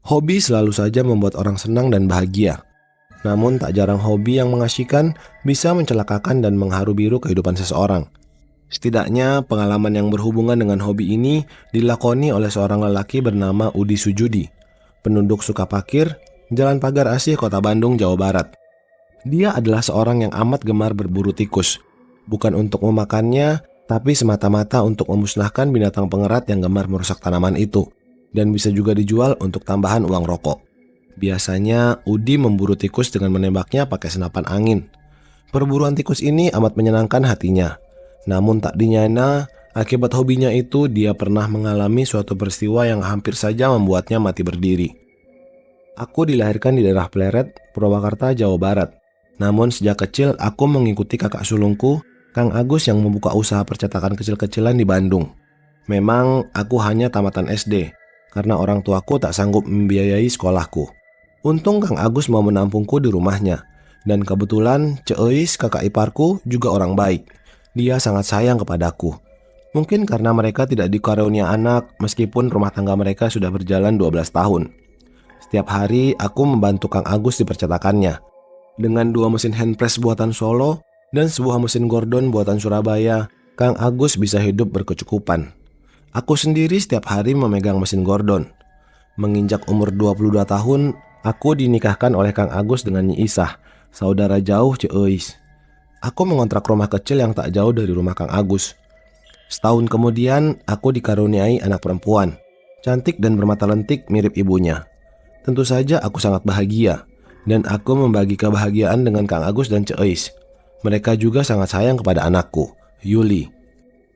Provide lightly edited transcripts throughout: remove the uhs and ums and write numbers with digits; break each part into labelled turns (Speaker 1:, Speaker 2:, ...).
Speaker 1: Hobi selalu saja membuat orang senang dan bahagia. Namun tak jarang hobi yang mengasyikkan bisa mencelakakan dan mengharu biru kehidupan seseorang. Setidaknya pengalaman yang berhubungan dengan hobi ini dilakoni oleh seorang lelaki bernama Udi Sujudi, penduduk Sukapakir, Jalan Pagar Asih, Kota Bandung, Jawa Barat. Dia adalah seorang yang amat gemar berburu tikus, bukan untuk memakannya, tapi semata-mata untuk memusnahkan binatang pengerat yang gemar merusak tanaman itu, dan bisa juga dijual untuk tambahan uang rokok. Biasanya, Udi memburu tikus dengan menembaknya pakai senapan angin. Perburuan tikus ini amat menyenangkan hatinya. Namun tak dinyana, akibat hobinya itu dia pernah mengalami suatu peristiwa yang hampir saja membuatnya mati berdiri. Aku dilahirkan di daerah Pleret, Purwakarta, Jawa Barat. Namun sejak kecil aku mengikuti kakak sulungku, Kang Agus yang membuka usaha percetakan kecil-kecilan di Bandung. Memang aku hanya tamatan SD, karena orang tuaku tak sanggup membiayai sekolahku. Untung Kang Agus mau menampungku di rumahnya. Dan kebetulan Ceois kakak iparku juga orang baik. Dia sangat sayang kepadaku. Mungkin karena mereka tidak dikarunia anak meskipun rumah tangga mereka sudah berjalan 12 tahun. Setiap hari aku membantu Kang Agus di percetakannya. Dengan 2 mesin handpress buatan Solo dan sebuah mesin Gordon buatan Surabaya, Kang Agus bisa hidup berkecukupan. Aku sendiri setiap hari memegang mesin Gordon. Menginjak umur 22 tahun, aku dinikahkan oleh Kang Agus dengan Nyi Isah, saudara jauh Ceois. Aku mengontrak rumah kecil yang tak jauh dari rumah Kang Agus. Setahun kemudian, aku dikaruniai anak perempuan, cantik dan bermata lentik mirip ibunya. Tentu saja aku sangat bahagia, dan aku membagi kebahagiaan dengan Kang Agus dan Ceois. Mereka juga sangat sayang kepada anakku, Yuli.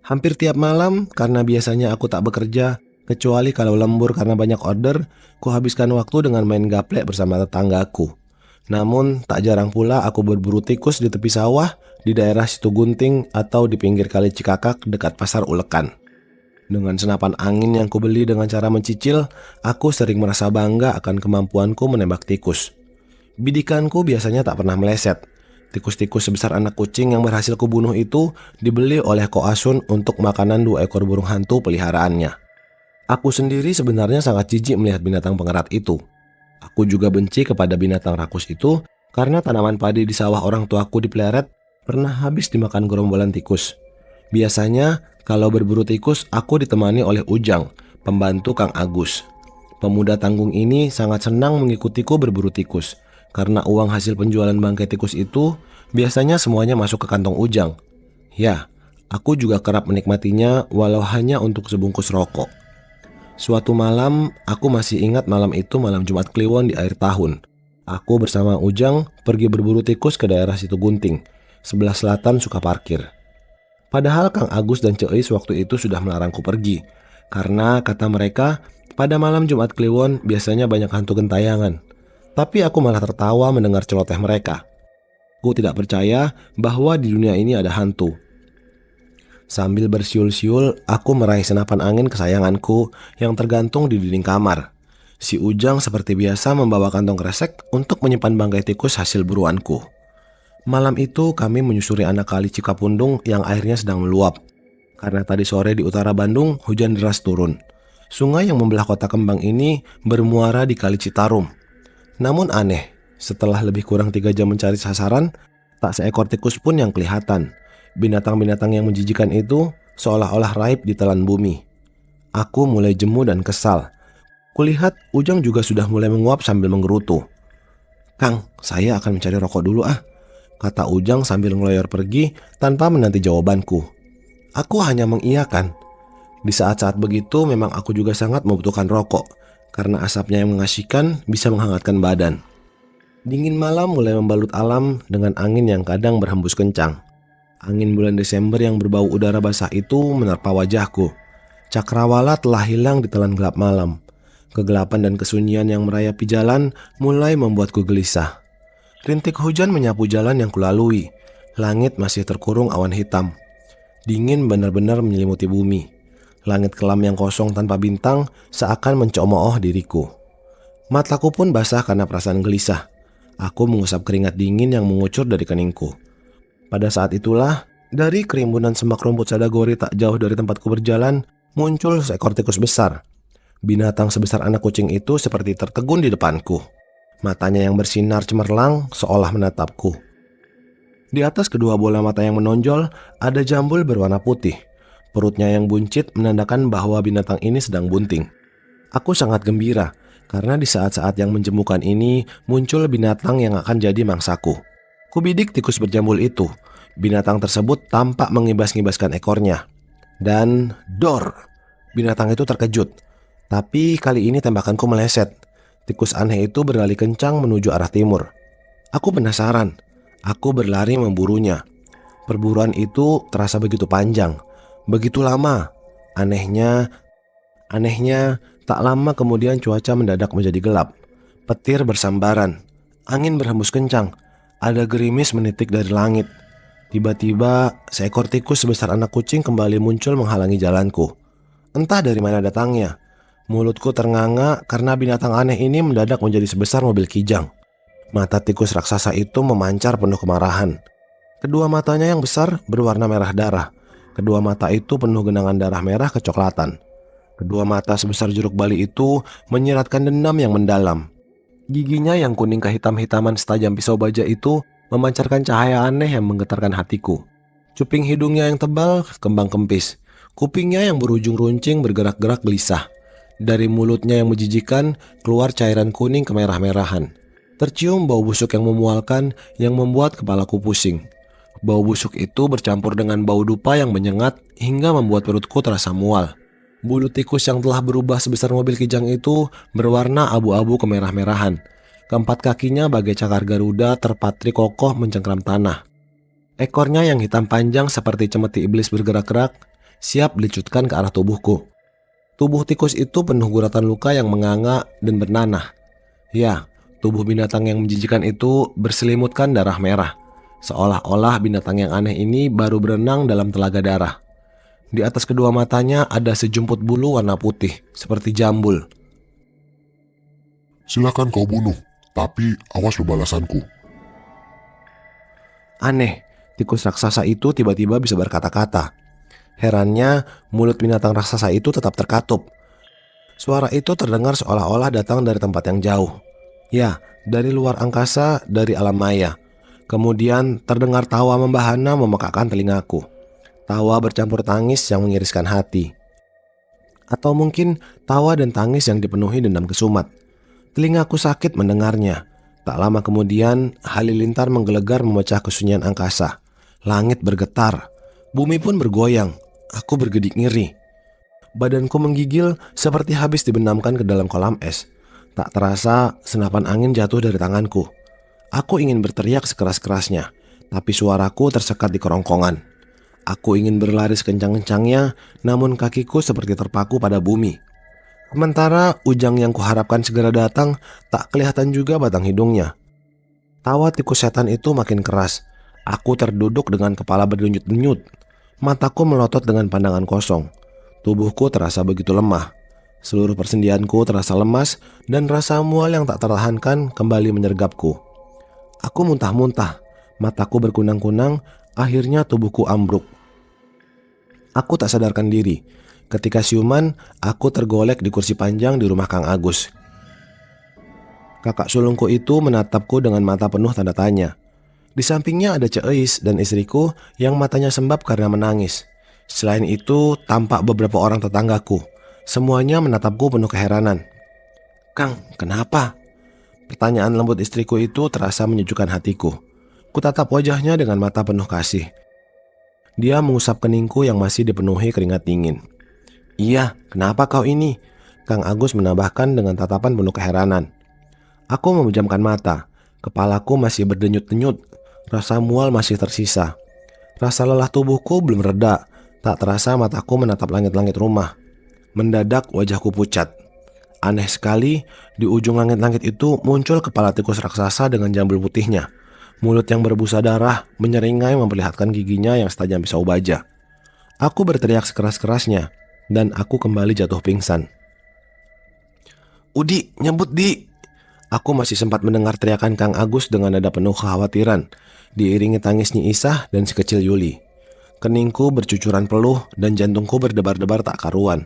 Speaker 1: Hampir tiap malam, karena biasanya aku tak bekerja, kecuali kalau lembur karena banyak order, kuhabiskan waktu dengan main gaplek bersama tetanggaku. Namun, tak jarang pula aku berburu tikus di tepi sawah, di daerah Situ Gunting, atau di pinggir kali Cikakak dekat Pasar Ulekan. Dengan senapan angin yang kubeli dengan cara mencicil, aku sering merasa bangga akan kemampuanku menembak tikus. Bidikanku biasanya tak pernah meleset. Tikus-tikus sebesar anak kucing yang berhasil kubunuh itu dibeli oleh Ko Asun untuk makanan 2 ekor burung hantu peliharaannya. Aku sendiri sebenarnya sangat jijik melihat binatang pengerat itu. Aku juga benci kepada binatang rakus itu karena tanaman padi di sawah orang tuaku di Pleret pernah habis dimakan gerombolan tikus. Biasanya, kalau berburu tikus, aku ditemani oleh Ujang, pembantu Kang Agus. Pemuda tanggung ini sangat senang mengikutiku berburu tikus, karena uang hasil penjualan bangkai tikus itu biasanya semuanya masuk ke kantong Ujang. Ya, aku juga kerap menikmatinya walau hanya untuk sebungkus rokok. Suatu malam, aku masih ingat malam itu malam Jumat Kliwon di akhir tahun. Aku bersama Ujang pergi berburu tikus ke daerah Situ Gunting, sebelah selatan Sukaparkir. Padahal Kang Agus dan Ceois waktu itu sudah melarangku pergi, karena kata mereka, pada malam Jumat Kliwon biasanya banyak hantu gentayangan. Tapi aku malah tertawa mendengar celoteh mereka. Aku tidak percaya bahwa di dunia ini ada hantu. Sambil bersiul-siul, aku meraih senapan angin kesayanganku yang tergantung di dinding kamar. Si Ujang seperti biasa membawa kantong kresek untuk menyimpan bangkai tikus hasil buruanku. Malam itu kami menyusuri anak kali Cikapundung yang airnya sedang meluap. Karena tadi sore di utara Bandung hujan deras turun. Sungai yang membelah kota Kembang ini bermuara di Kali Citarum. Namun aneh, setelah lebih kurang 3 jam mencari sasaran, tak seekor tikus pun yang kelihatan. Binatang-binatang yang menjijikan itu seolah-olah raib di telan bumi. Aku mulai jemu dan kesal. Kulihat Ujang juga sudah mulai menguap sambil menggerutu. "Kang, saya akan mencari rokok dulu ah," kata Ujang sambil ngeloyor pergi tanpa menanti jawabanku. Aku hanya mengiyakan. Di saat-saat begitu memang aku juga sangat membutuhkan rokok, karena asapnya yang mengasyikkan bisa menghangatkan badan. Dingin malam mulai membalut alam dengan angin yang kadang berhembus kencang. Angin bulan Desember yang berbau udara basah itu menerpa wajahku. Cakrawala telah hilang di telan gelap malam. Kegelapan dan kesunyian yang merayapi jalan mulai membuatku gelisah. Rintik hujan menyapu jalan yang kulalui. Langit masih terkurung awan hitam. Dingin benar-benar menyelimuti bumi. Langit kelam yang kosong tanpa bintang seakan mencemooh diriku. Mataku pun basah karena perasaan gelisah. Aku mengusap keringat dingin yang mengucur dari keningku. Pada saat itulah, dari kerimbunan semak rumput sadagori tak jauh dari tempatku berjalan, muncul seekor tikus besar. Binatang sebesar anak kucing itu seperti tertegun di depanku. Matanya yang bersinar cemerlang seolah menatapku. Di atas kedua bola mata yang menonjol, ada jambul berwarna putih. Perutnya yang buncit menandakan bahwa binatang ini sedang bunting. Aku sangat gembira, karena di saat-saat yang menjemukan ini muncul binatang yang akan jadi mangsaku. Kubidik tikus berjambul itu. Binatang tersebut tampak mengibas-ngibaskan ekornya. Dan dor! Binatang itu terkejut. Tapi kali ini tembakanku meleset. Tikus aneh itu berlari kencang menuju arah timur. Aku penasaran. Aku berlari memburunya. Perburuan itu terasa begitu panjang, begitu lama. Anehnya, tak lama kemudian cuaca mendadak menjadi gelap. Petir bersambaran. Angin berhembus kencang. Ada gerimis menitik dari langit. Tiba-tiba, seekor tikus sebesar anak kucing kembali muncul menghalangi jalanku. Entah dari mana datangnya. Mulutku ternganga karena binatang aneh ini mendadak menjadi sebesar mobil kijang. Mata tikus raksasa itu memancar penuh kemarahan. Kedua matanya yang besar berwarna merah darah. Kedua mata itu penuh genangan darah merah kecoklatan. Kedua mata sebesar jeruk bali itu menyiratkan dendam yang mendalam. Giginya yang kuning kehitam-hitaman setajam pisau baja itu memancarkan cahaya aneh yang menggetarkan hatiku. Cuping hidungnya yang tebal kembang kempis. Kupingnya yang berujung runcing bergerak-gerak gelisah. Dari mulutnya yang menjijikan keluar cairan kuning kemerah-merahan. Tercium bau busuk yang memualkan yang membuat kepalaku pusing. Bau busuk itu bercampur dengan bau dupa yang menyengat hingga membuat perutku terasa mual. Bulu tikus yang telah berubah sebesar mobil kijang itu berwarna abu-abu kemerah-merahan. Keempat kakinya bagai cakar Garuda terpatri kokoh mencengkram tanah. Ekornya yang hitam panjang seperti cemeti iblis bergerak-gerak, siap dilecutkan ke arah tubuhku. Tubuh tikus itu penuh guratan luka yang menganga dan bernanah. Ya, tubuh binatang yang menjijikan itu berselimutkan darah merah. Seolah-olah binatang yang aneh ini baru berenang dalam telaga darah. Di atas kedua matanya ada sejumput bulu warna putih, seperti jambul.
Speaker 2: Silakan kau bunuh, tapi awas lo balasanku.
Speaker 1: Aneh, tikus raksasa itu tiba-tiba bisa berkata-kata. Herannya, mulut binatang raksasa itu tetap terkatup. Suara itu terdengar seolah-olah datang dari tempat yang jauh. Ya, dari luar angkasa, dari alam maya. Kemudian terdengar tawa membahana memekakkan telingaku. Tawa bercampur tangis yang mengiriskan hati. Atau mungkin tawa dan tangis yang dipenuhi dendam kesumat. Telingaku sakit mendengarnya. Tak lama kemudian, halilintar menggelegar memecah kesunyian angkasa. Langit bergetar. Bumi pun bergoyang. Aku bergedik ngeri. Badanku menggigil seperti habis dibenamkan ke dalam kolam es. Tak terasa senapan angin jatuh dari tanganku. Aku ingin berteriak sekeras-kerasnya, tapi suaraku tersekat di kerongkongan. Aku ingin berlari sekencang-kencangnya, namun kakiku seperti terpaku pada bumi. Sementara ujang yang kuharapkan segera datang, tak kelihatan juga batang hidungnya. Tawa tikus setan itu makin keras. Aku terduduk dengan kepala berdenyut-denyut. Mataku melotot dengan pandangan kosong. Tubuhku terasa begitu lemah. Seluruh persendianku terasa lemas dan rasa mual yang tak tertahankan kembali menyergapku. Aku muntah-muntah. Mataku berkunang-kunang, akhirnya tubuhku ambruk. Aku tak sadarkan diri. Ketika siuman, aku tergolek di kursi panjang di rumah Kang Agus. Kakak sulungku itu menatapku dengan mata penuh tanda tanya. Di sampingnya ada Cek Eis dan istriku yang matanya sembab karena menangis. Selain itu, tampak beberapa orang tetanggaku. Semuanya menatapku penuh keheranan. "Kang, kenapa?" Pertanyaan lembut istriku itu terasa menyejukkan hatiku. Kutatap wajahnya dengan mata penuh kasih. Dia mengusap keningku yang masih dipenuhi keringat dingin. "Iya, kenapa kau ini?" Kang Agus menambahkan dengan tatapan penuh keheranan. Aku memejamkan mata. Kepalaku masih berdenyut-denyut. Rasa mual masih tersisa. Rasa lelah tubuhku belum reda. Tak terasa mataku menatap langit-langit rumah. Mendadak wajahku pucat. Aneh sekali, di ujung langit-langit itu muncul kepala tikus raksasa dengan jambul putihnya. Mulut yang berbusa darah menyeringai memperlihatkan giginya yang setajam pisau baja. Aku berteriak sekeras-kerasnya, dan aku kembali jatuh pingsan. "Udi, nyebut Di!" Aku masih sempat mendengar teriakan Kang Agus dengan nada penuh kekhawatiran, diiringi tangis Nyi Isah dan si kecil Yuli. Keningku bercucuran peluh dan jantungku berdebar-debar tak karuan.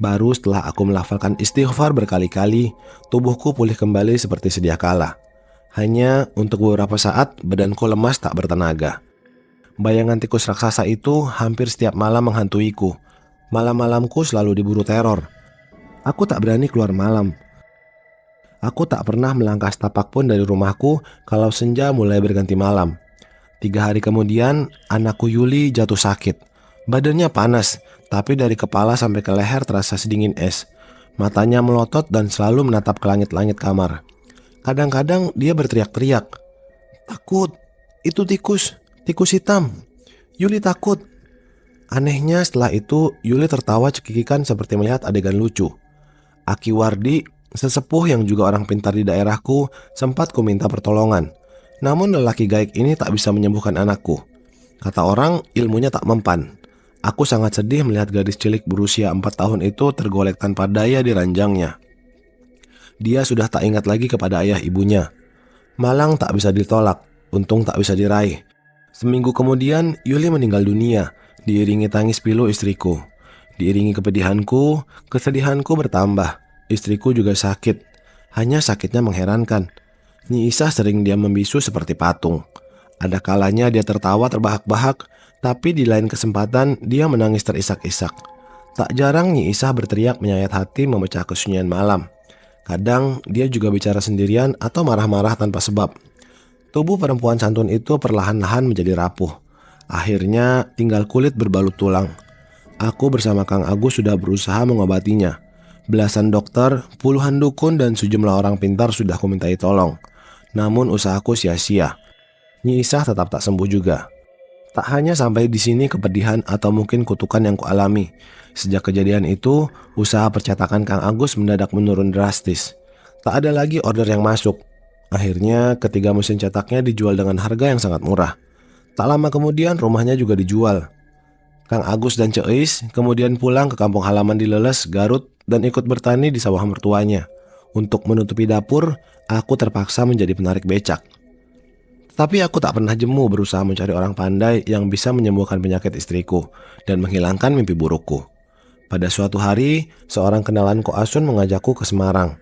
Speaker 1: Baru setelah aku melafalkan istighfar berkali-kali, tubuhku pulih kembali seperti sedia kala. Hanya untuk beberapa saat badanku lemas tak bertenaga. Bayangan tikus raksasa itu hampir setiap malam menghantuiku. Malam-malamku selalu diburu teror. Aku tak berani keluar malam. Aku tak pernah melangkah setapak pun dari rumahku kalau senja mulai berganti malam. 3 hari kemudian, anakku Yuli jatuh sakit. Badannya panas, tapi dari kepala sampai ke leher terasa sedingin es. Matanya melotot dan selalu menatap ke langit-langit kamar. Kadang-kadang dia berteriak-teriak. Takut, itu tikus, tikus hitam. Yuli takut. Anehnya setelah itu, Yuli tertawa cekikikan seperti melihat adegan lucu. Aki Wardi, sesepuh yang juga orang pintar di daerahku, sempat kuminta pertolongan. Namun lelaki gaib ini tak bisa menyembuhkan anakku. Kata orang, ilmunya tak mempan. Aku sangat sedih melihat gadis cilik berusia 4 tahun itu tergolek tanpa daya di ranjangnya. Dia sudah tak ingat lagi kepada ayah ibunya. Malang tak bisa ditolak, untung tak bisa diraih. Seminggu kemudian, Yuli meninggal dunia, diiringi tangis pilu istriku. Diiringi kepedihanku, kesedihanku bertambah. Istriku juga sakit. Hanya sakitnya mengherankan. Nyi Isah sering diam membisu seperti patung. Ada kalanya dia tertawa terbahak-bahak, tapi di lain kesempatan dia menangis terisak-isak. Tak jarang Nyi Isah berteriak menyayat hati memecah kesunyian malam. Kadang dia juga bicara sendirian atau marah-marah tanpa sebab. Tubuh perempuan santun itu perlahan-lahan menjadi rapuh. Akhirnya tinggal kulit berbalut tulang. Aku bersama Kang Agus sudah berusaha mengobatinya. Belasan dokter, puluhan dukun dan sejumlah orang pintar sudah kumintai tolong. Namun usahaku sia-sia. Nyi Isah tetap tak sembuh juga. Tak hanya sampai di sini kepedihan atau mungkin kutukan yang kualami. Sejak kejadian itu, usaha percetakan Kang Agus mendadak menurun drastis. Tak ada lagi order yang masuk. Akhirnya ketiga mesin cetaknya dijual dengan harga yang sangat murah. Tak lama kemudian rumahnya juga dijual. Kang Agus dan Ceis kemudian pulang ke kampung halaman di Leles, Garut dan ikut bertani di sawah mertuanya. Untuk menutupi dapur, aku terpaksa menjadi penarik becak. Tapi aku tak pernah jemu berusaha mencari orang pandai yang bisa menyembuhkan penyakit istriku dan menghilangkan mimpi burukku. Pada suatu hari, seorang kenalan Ko Asun mengajakku ke Semarang.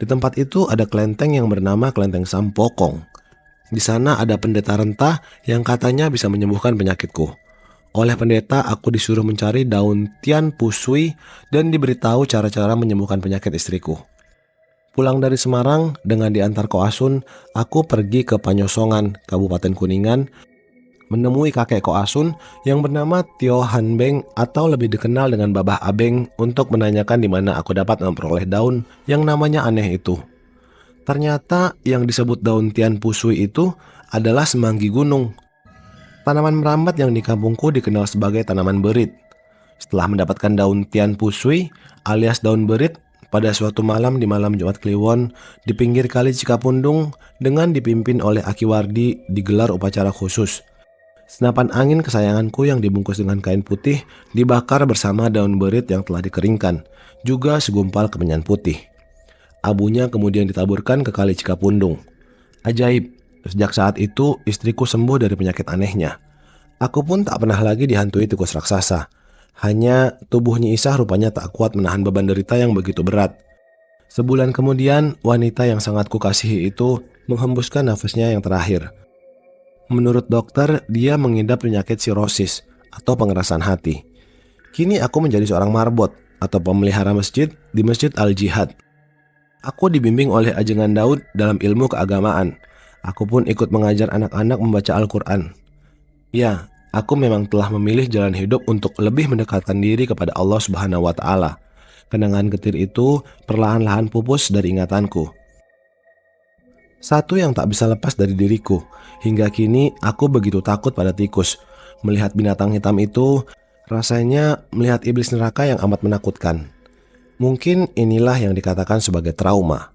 Speaker 1: Di tempat itu ada kelenteng yang bernama Kelenteng Sampokong. Di sana ada pendeta rentah yang katanya bisa menyembuhkan penyakitku. Oleh pendeta, aku disuruh mencari daun Tian Pusui dan diberitahu cara-cara menyembuhkan penyakit istriku. Pulang dari Semarang dengan diantar Ko Asun, aku pergi ke Panyosongan, Kabupaten Kuningan, menemui kakek Ko Asun yang bernama Tio Han Beng atau lebih dikenal dengan Babah Abeng untuk menanyakan di mana aku dapat memperoleh daun yang namanya aneh itu. Ternyata yang disebut daun Tian Pusui itu adalah semanggi gunung. Tanaman merambat yang di kampungku dikenal sebagai tanaman berit. Setelah mendapatkan daun Tian Pusui alias daun berit, pada suatu malam di malam Jumat Kliwon di pinggir kali Cikapundung dengan dipimpin oleh Aki Wardi digelar upacara khusus. Senapan angin kesayanganku yang dibungkus dengan kain putih dibakar bersama daun berit yang telah dikeringkan, juga segumpal kemenyan putih. Abunya kemudian ditaburkan ke kali Cikapundung. Ajaib, sejak saat itu istriku sembuh dari penyakit anehnya. Aku pun tak pernah lagi dihantui tikus raksasa. Hanya tubuh Nyi Isah rupanya tak kuat menahan beban derita yang begitu berat. Sebulan kemudian, wanita yang sangat kukasihi itu menghembuskan nafasnya yang terakhir. Menurut dokter, dia mengidap penyakit sirosis atau pengerasan hati. Kini aku menjadi seorang marbot atau pemelihara masjid di Masjid Al-Jihad. Aku dibimbing oleh ajengan Daud dalam ilmu keagamaan. Aku pun ikut mengajar anak-anak membaca Al-Quran. Ya, aku memang telah memilih jalan hidup untuk lebih mendekatkan diri kepada Allah Subhanahu wa Ta'ala. Kenangan getir itu perlahan-lahan pupus dari ingatanku. Satu yang tak bisa lepas dari diriku. Hingga kini aku begitu takut pada tikus. Melihat binatang hitam itu, rasanya melihat iblis neraka yang amat menakutkan. Mungkin inilah yang dikatakan sebagai trauma.